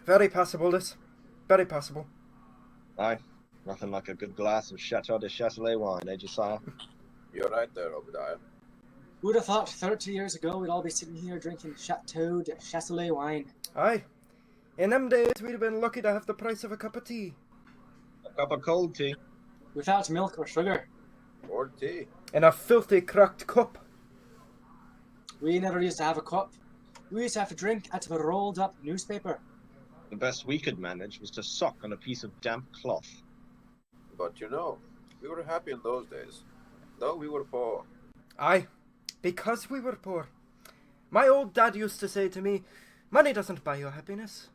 Very passable, this. Very passable. Aye, nothing like a good glass of Chateau de Châtelet wine, eh, Josiah? You're right there, Obadiah. Who would have thought 30 years ago we'd all be sitting here drinking Chateau de Chasselet wine? Aye. In them days, we'd have been lucky to have the price of a cup of tea. A cup of cold tea. Without milk or sugar. Or tea. In a filthy, cracked cup. We never used to have a cup. We used to have to drink out of a rolled up newspaper. The best we could manage was to suck on a piece of damp cloth. But you know, we were happy in those days, though we were poor. Aye, because we were poor. My old dad used to say to me, money doesn't buy you happiness.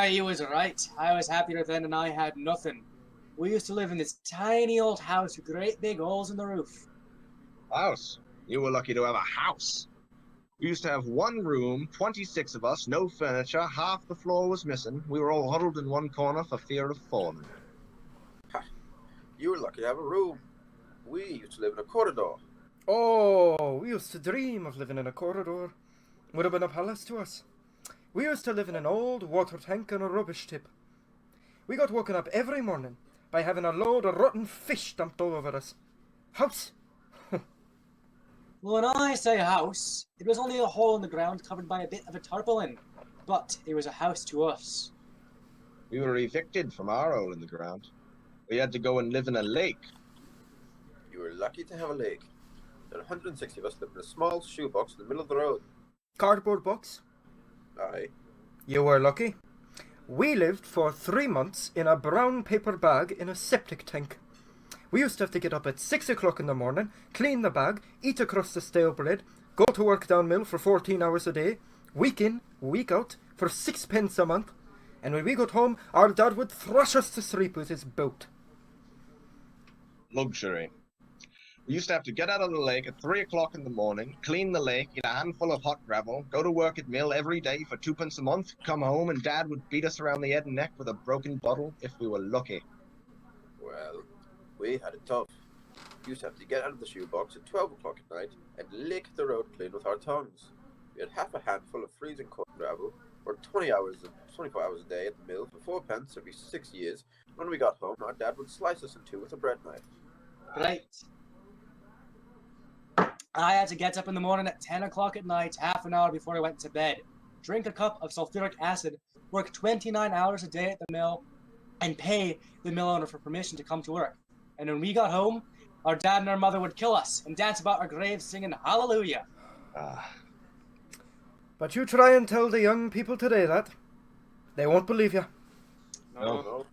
He was right. I was happier then and I had nothing. We used to live in this tiny old house with great big holes in the roof. House? You were lucky to have a house. We used to have one room, 26 of us, no furniture, half the floor was missing. We were all huddled in one corner for fear of falling. Ha! You were lucky to have a room. We used to live in a corridor. Oh, we used to dream of living in a corridor. Would have been a palace to us. We used to live in an old water tank and a rubbish tip. We got woken up every morning by having a load of rotten fish dumped all over us. House! Well, when I say house, it was only a hole in the ground covered by a bit of a tarpaulin. But it was a house to us. We were evicted from our hole in the ground. We had to go and live in a lake. You were lucky to have a lake. And 160 of us lived in a small shoebox in the middle of the road. Cardboard box. Aye. You were lucky. We lived for 3 months in a brown paper bag in a septic tank. We used to have to get up at 6 o'clock in the morning, clean the bag, eat a crust of stale bread, go to work down mill for 14 hours a day, week in, week out, for 6 pence a month, and when we got home, our dad would thrash us to sleep with his boot. Luxury. We used to have to get out of the lake at 3 o'clock in the morning, clean the lake, eat a handful of hot gravel, go to work at mill every day for 2 pence a month, come home and Dad would beat us around the head and neck with a broken bottle if we were lucky. Well, we had it tough. We used to have to get out of the shoebox at 12 o'clock at night and lick the road clean with our tongues. We had half a handful of freezing cold gravel, or 24 hours a day at the mill for 4 pence every 6 years. When we got home, our dad would slice us in two with a bread knife. Right. I had to get up in the morning at 10 o'clock at night, half an hour before I went to bed, drink a cup of sulfuric acid, work 29 hours a day at the mill, and pay the mill owner for permission to come to work. And when we got home, our dad and our mother would kill us and dance about our graves singing hallelujah. But you try and tell the young people today that. They won't believe you. No.